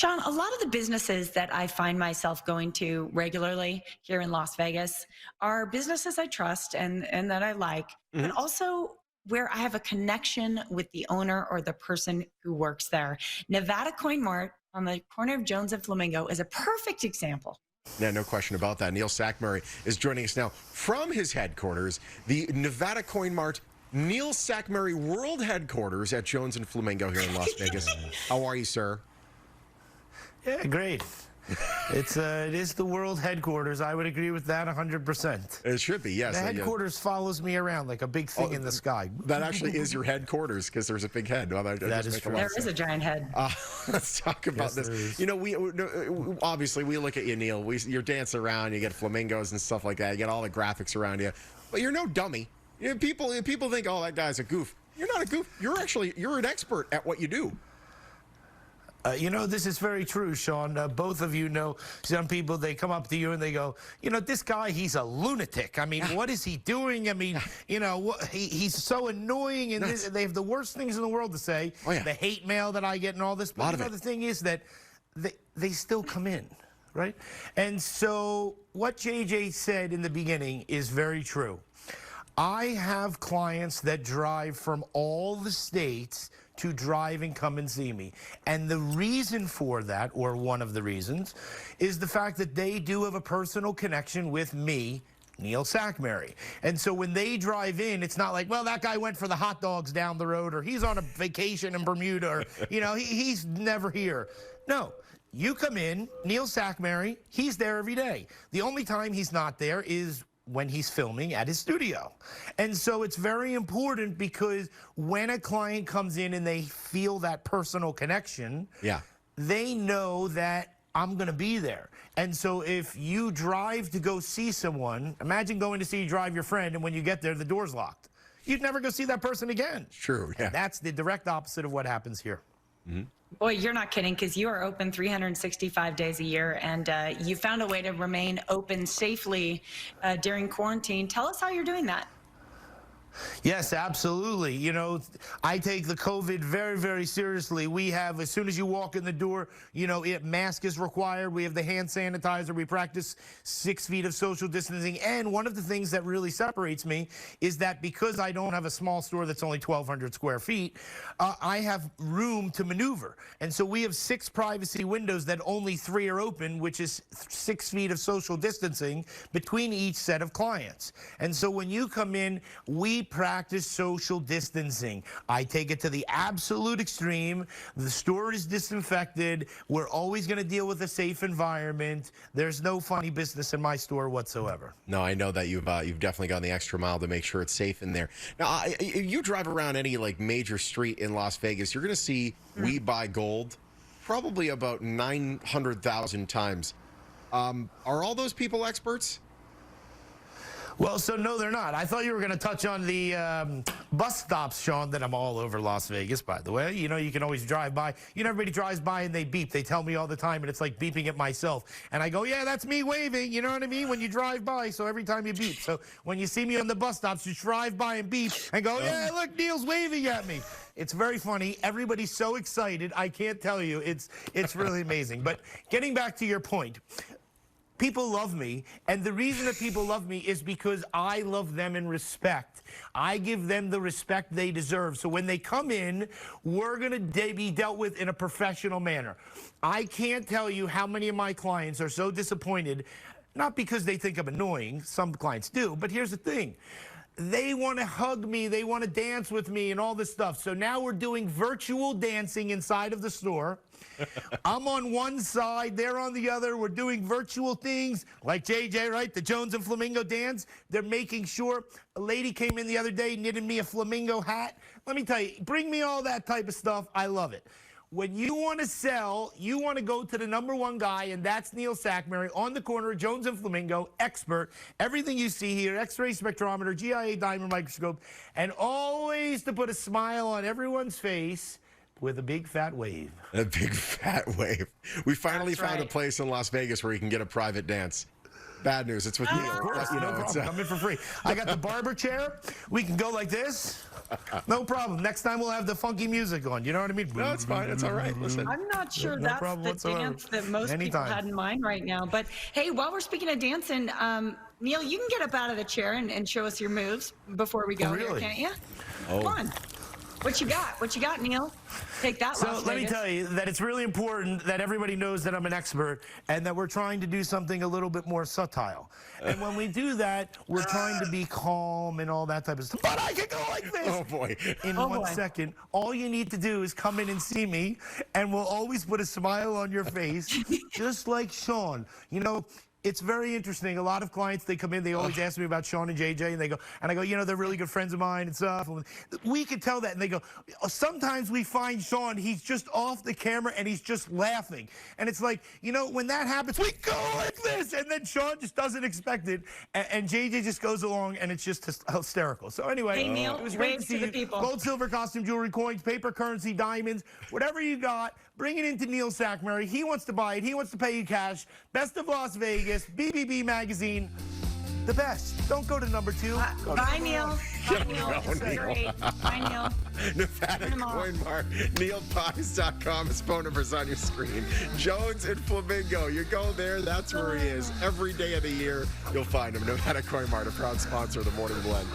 Sean, a lot of the businesses that I find myself going to regularly here in Las Vegas are businesses I trust and that I like, but Mhm. also where I have a connection with the owner or the person who works there. Nevada Coin Mart on the corner of Jones and Flamingo is a perfect example. Yeah, no question about that. Neil Sackmurray is joining us now from his headquarters, the Nevada Coin Mart Neil Sackmurray World Headquarters at Jones and Flamingo here in Las Vegas. How are you, sir? Yeah, great. It is the world headquarters. I would agree with that 100%. It should be, yes. The headquarters follows me around like a big thing in the sky. That actually is your headquarters because there's a big head. Well, that is true. There is a giant head. Let's talk about this. You know, we obviously we look at you, Neil. You're dancing around. You get flamingos and stuff like that. You get all the graphics around you, but you're no dummy. You know, people think, oh, that guy's a goof. You're not a goof. You're an expert at what you do. You know, this is very true, Sean. Both of you know some people, they come up to you and they go, you know, this guy, he's a lunatic. I mean, what is he doing? I mean, you know, he's so annoying, and they have the worst things in the world to say. Oh, yeah. The hate mail that I get and all this. But the thing is that they still come in, right? And so what JJ said in the beginning is very true. I have clients that drive from all the states to drive and come and see me. And the reason for that, or one of the reasons, is the fact that they do have a personal connection with me, Neil Sackmurray. And so when they drive in, it's not like, well, that guy went for the hot dogs down the road, or he's on a vacation in Bermuda, or, you know, he's never here. No. You come in, Neil Sackmurray, he's there every day. The only time he's not there is when he's filming at his studio. And so it's very important, because when a client comes in and they feel that personal connection, they know that I'm going to be there. And so if you drive to go see someone, imagine going to see you drive your friend, and when you get there, the door's locked. You'd never go see that person again. True, yeah. And that's the direct opposite of what happens here. Mm-hmm. Boy, you're not kidding, because you are open 365 days a year, and you found a way to remain open safely during quarantine. Tell us how you're doing that. Yes, absolutely. You know, I take the COVID very, very seriously. We have, as soon as you walk in the door, you know, mask is required. We have the hand sanitizer. We practice 6 feet of social distancing. And one of the things that really separates me is that because I don't have a small store that's only 1,200 square feet, I have room to maneuver. And so we have 6 privacy windows that only 3 are open, which is 6 feet of social distancing between each set of clients. And so when you come in, we practice social distancing. I take it to the absolute extreme. The store is disinfected. We're always going to deal with a safe environment. There's no funny business in my store whatsoever. No, I know that you've definitely gone the extra mile to make sure it's safe in there. Now, if you drive around any like major street in Las Vegas, you're going to see "We Buy Gold" probably about 900,000 times. Are all those people experts? Well, so no, they're not. I thought you were going to touch on the bus stops, Sean, that I'm all over Las Vegas, by the way. You know, you can always drive by. You know, everybody drives by and they beep. They tell me all the time, and it's like beeping at myself. And I go, yeah, that's me waving. You know what I mean? When you drive by, so every time you beep. So when you see me on the bus stops, you drive by and beep and go, yeah, look, Neil's waving at me. It's very funny. Everybody's so excited. I can't tell you. It's really amazing. But getting back to your point, people love me, and the reason that people love me is because I love them in respect. I give them the respect they deserve. So when they come in, we're going to be dealt with in a professional manner. I can't tell you how many of my clients are so disappointed, not because they think I'm annoying. Some clients do, but here's the thing. They want to hug me, they want to dance with me and all this stuff. So now we're doing virtual dancing inside of the store. I'm on one side, they're on the other. We're doing virtual things like JJ, right? The Jones and Flamingo dance. They're making sure. A lady came in the other day, knitted me a flamingo hat. Let me tell you, bring me all that type of stuff. I love it. When you want to sell, you want to go to the #1 guy, and that's Neil Sackmurray on the corner of Jones and Flamingo, expert. Everything you see here, X-ray spectrometer, GIA diamond microscope, and always to put a smile on everyone's face with a big fat wave. A big fat wave. We finally found a place in Las Vegas where you can get a private dance. Bad news, it's with Neil. Of course, no problem. Come in for free. I got the barber chair. We can go like this. No problem. Next time we'll have the funky music on. You know what I mean? No, it's fine. It's all right. Listen. I'm not sure No that's problem the whatsoever. dance that most people Anytime. had in mind right now. But hey, while we're speaking of dancing, Neil, you can get up out of the chair and show us your moves before we go here, Really? can't you? Oh. Come on. What you got? What you got, Neil? Take that, So Las let me Vegas. tell you that it's really important that everybody knows that I'm an expert and that we're trying to do something a little bit more subtle. And when we do that, we're trying to be calm and all that type of stuff. But I can go like this. Oh, boy. In Oh, 1 boy. second, all you need to do is come in and see me, and we'll always put a smile on your face, just like Sean. You know, it's very interesting. A lot of clients, they come in, they always ask me about Sean and JJ, and I go, you know, they're really good friends of mine and stuff. We could tell that, and they go, sometimes we find Sean, he's just off the camera and he's just laughing. And it's like, you know, when that happens, we go like this, and then Sean just doesn't expect it, and JJ just goes along, and it's just hysterical. So anyway, Hey, Neil, it was great wave to see to the you. people. Gold, silver, costume, jewelry, coins, paper, currency, diamonds, whatever you got, bring it into Neil Sackmary. He wants to buy it. He wants to pay you cash. Best of Las Vegas, BBB Magazine, the best. Don't go to number 2. Go to Bye, number Neil. 1. Bye, Neil. go, This is Neil. great. Bye, Neil. Nevada Turn 'em off. Coin Mart, neilpies.com. His phone number's on your screen. Jones and Flamingo. You go there, that's where he is. Every day of the year, you'll find him. Nevada Coin Mart, a proud sponsor of the Morning Blend.